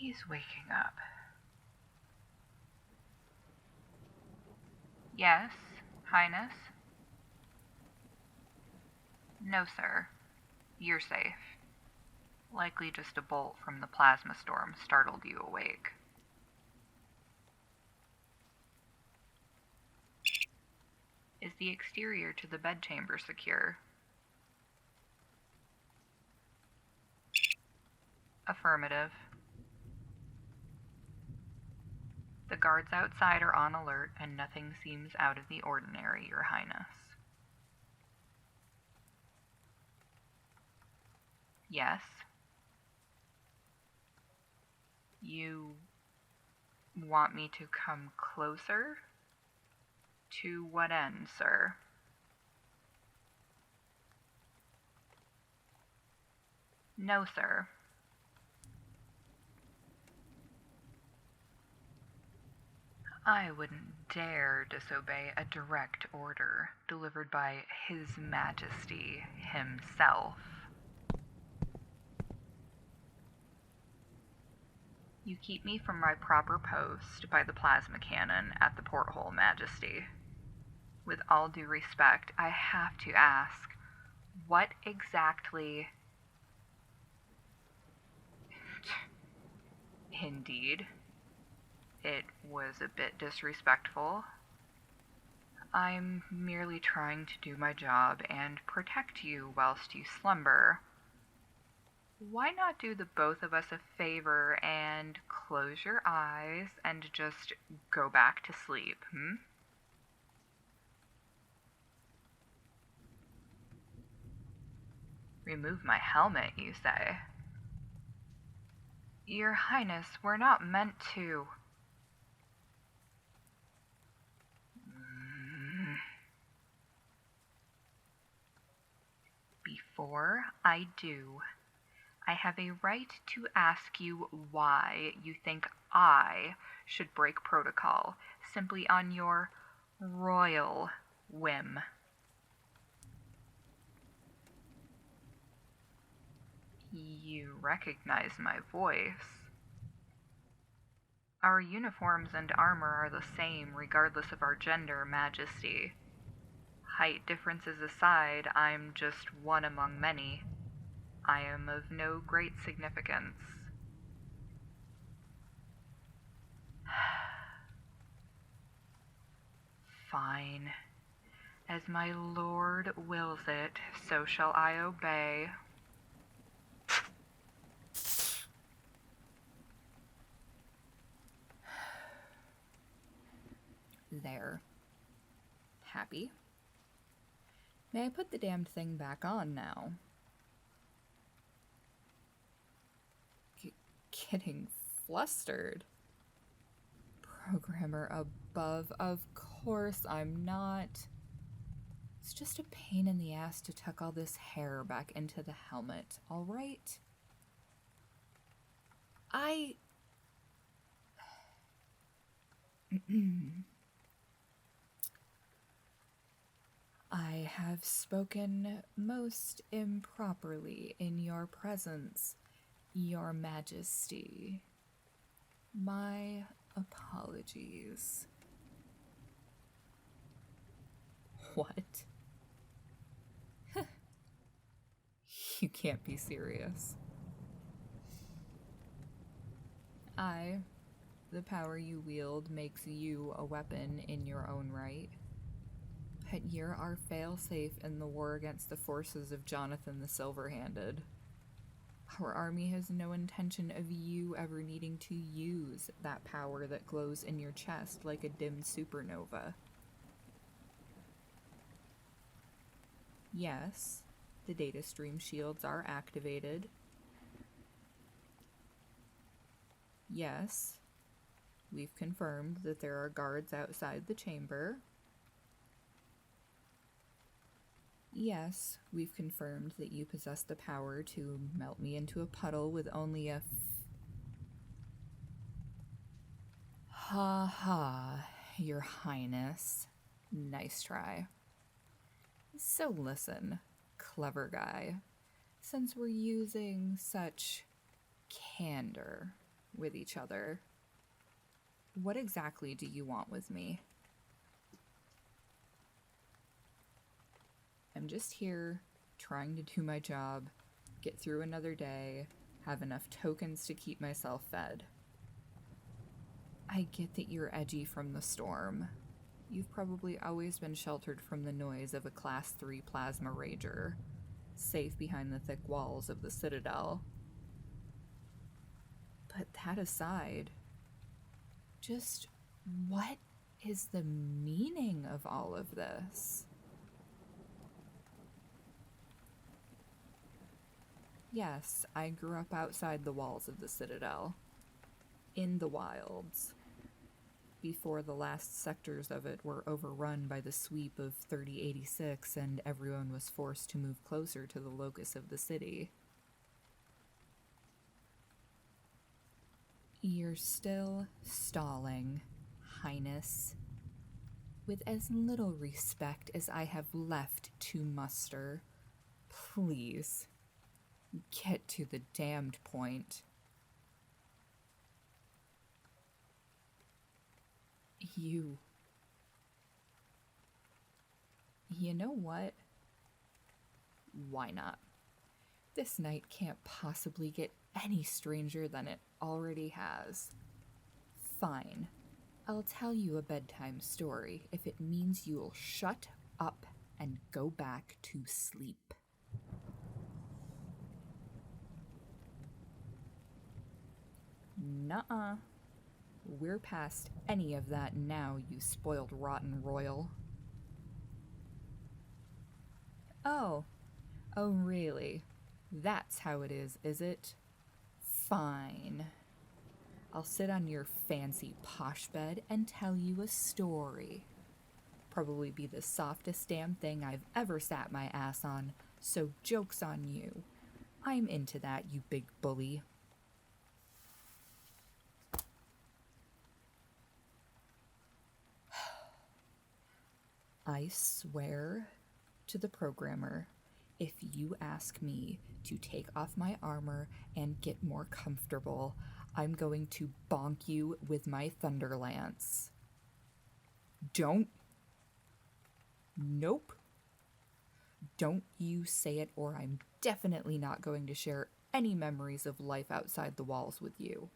He's waking up. Yes, Highness? No, sir. You're safe. Likely just a bolt from the plasma storm startled you awake. Is the exterior to the bedchamber secure? Affirmative. The guards outside are on alert, and nothing seems out of the ordinary, Your Highness. Yes? You want me to come closer? To what end, sir? No, sir. I wouldn't dare disobey a direct order delivered by His Majesty himself. You keep me from my proper post by the plasma cannon at the porthole, Majesty. With all due respect, I have to ask, what exactly... Indeed. It was a bit disrespectful. I'm merely trying to do my job and protect you whilst you slumber. Why not do the both of us a favor and close your eyes and just go back to sleep, Remove my helmet, you say? Your Highness, we're not meant to... Before I do, I have a right to ask you why you think I should break protocol simply on your royal whim. You recognize my voice. Our uniforms and armor are the same regardless of our gender, Majesty. Height differences aside, I'm just one among many. I am of no great significance. Fine. As my lord wills it, so shall I obey. There. Happy? May I put the damned thing back on now? Getting flustered. Programmer above, of course I'm not. It's just a pain in the ass to tuck all this hair back into the helmet, alright? I have spoken most improperly in your presence, Your Majesty. My apologies. What? You can't be serious. The power you wield makes you a weapon in your own right. But you're our fail-safe in the war against the forces of Jonathan the Silver-Handed. Our army has no intention of you ever needing to use that power that glows in your chest like a dimmed supernova. Yes, the data stream shields are activated. Yes, we've confirmed that there are guards outside the chamber. Yes, we've confirmed that you possess the power to melt me into a puddle with only a Ha ha, Your Highness. Nice try. So listen, clever guy, since we're using such candor, with each other. What exactly do you want with me? I'm just here trying to do my job, get through another day, have enough tokens to keep myself fed. I get that you're edgy from the storm. You've probably always been sheltered from the noise of a Class 3 plasma rager, safe behind the thick walls of the Citadel. But that aside, just what is the meaning of all of this? Yes, I grew up outside the walls of the Citadel, in the wilds, before the last sectors of it were overrun by the sweep of 3086 and everyone was forced to move closer to the locus of the city. You're still stalling, Highness, with as little respect as I have left to muster. Please, get to the damned point. You know what? Why not? This night can't possibly get any stranger than it already has. Fine. I'll tell you a bedtime story if it means you'll shut up and go back to sleep. Nuh-uh. We're past any of that now, you spoiled rotten royal. Oh, really? That's how it is it? Fine. I'll sit on your fancy posh bed and tell you a story. Probably be the softest damn thing I've ever sat my ass on, so joke's on you. I'm into that, you big bully. I swear to the programmer, if you ask me to take off my armor and get more comfortable, I'm going to bonk you with my Thunder Lance. Don't. Nope. Don't you say it, or I'm definitely not going to share any memories of life outside the walls with you.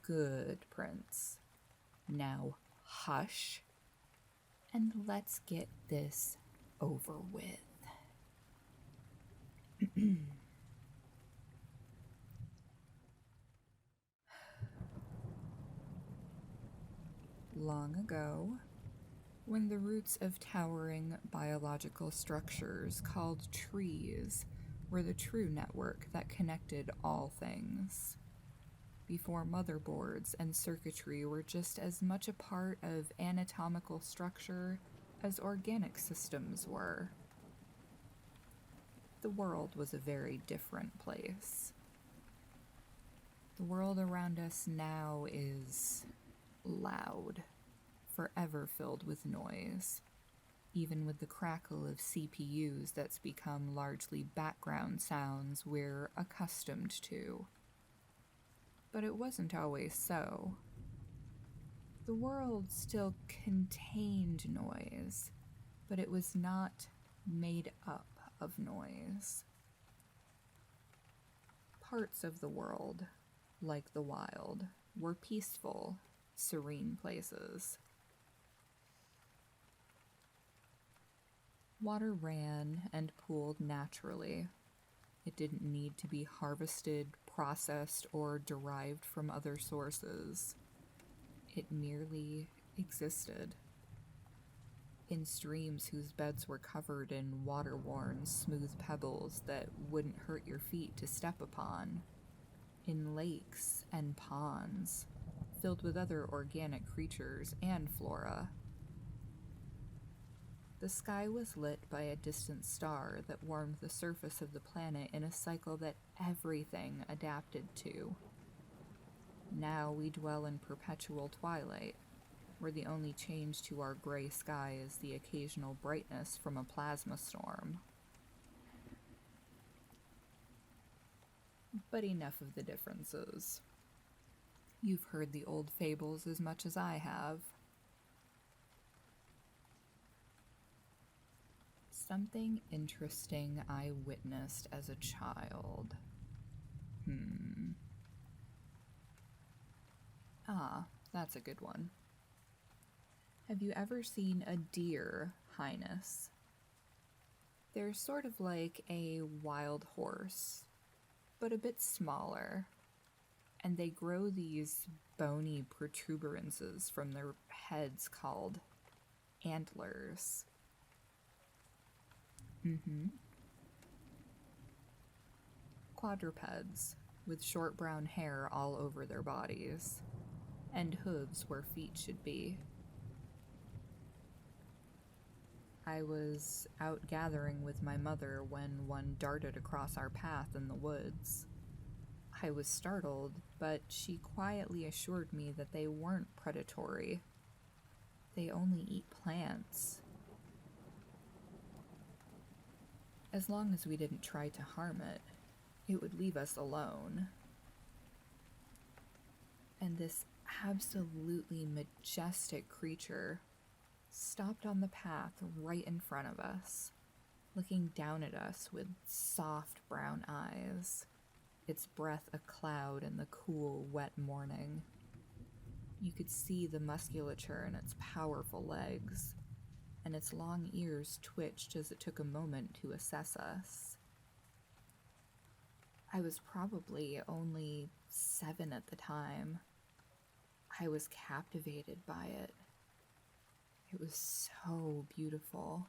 Good, Prince. Now hush, and let's get this over with. Long ago, when the roots of towering biological structures called trees were the true network that connected all things, before motherboards and circuitry were just as much a part of anatomical structure as organic systems were. The world was a very different place. The world around us now is loud, forever filled with noise, even with the crackle of CPUs that's become largely background sounds we're accustomed to. But it wasn't always so. The world still contained noise, but it was not made up of noise. Parts of the world, like the wild, were peaceful, serene places. Water ran and pooled naturally. It didn't need to be harvested, processed, or derived from other sources. It merely existed. In streams whose beds were covered in water-worn, smooth pebbles that wouldn't hurt your feet to step upon. In lakes and ponds, filled with other organic creatures and flora. The sky was lit by a distant star that warmed the surface of the planet in a cycle that everything adapted to. Now we dwell in perpetual twilight, where the only change to our gray sky is the occasional brightness from a plasma storm. But enough of the differences. You've heard the old fables as much as I have. Something interesting I witnessed as a child. That's a good one. Have you ever seen a deer, Highness? They're sort of like a wild horse, but a bit smaller, and they grow these bony protuberances from their heads called antlers. Quadrupeds, with short brown hair all over their bodies, and hooves where feet should be. I was out gathering with my mother when one darted across our path in the woods. I was startled, but she quietly assured me that they weren't predatory. They only eat plants. As long as we didn't try to harm it, it would leave us alone. And this absolutely majestic creature stopped on the path right in front of us, looking down at us with soft brown eyes, its breath a cloud in the cool, wet morning. You could see the musculature in its powerful legs, and its long ears twitched as it took a moment to assess us. I was probably only 7 at the time. I was captivated by it. It was so beautiful.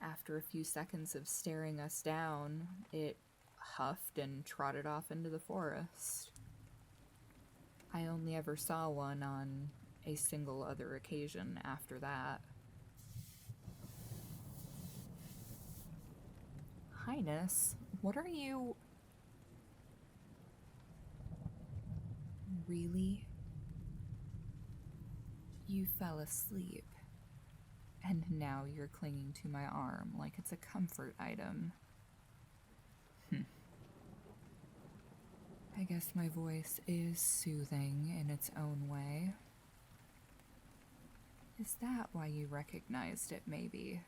After a few seconds of staring us down, it huffed and trotted off into the forest. I only ever saw one on a single other occasion after that. Highness, what are you... Really? You fell asleep, and now you're clinging to my arm like it's a comfort item. I guess my voice is soothing in its own way. Is that why you recognized it, maybe?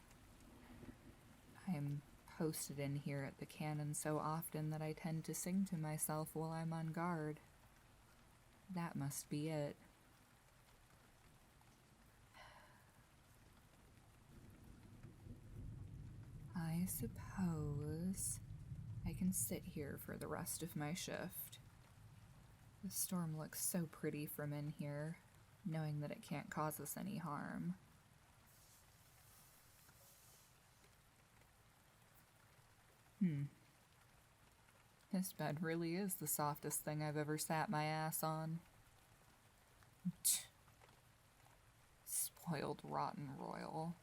I'm posted in here at the cannon so often that I tend to sing to myself while I'm on guard. That must be it. I suppose I can sit here for the rest of my shift. The storm looks so pretty from in here, knowing that it can't cause us any harm. This bed really is the softest thing I've ever sat my ass on. Spoiled, rotten royal.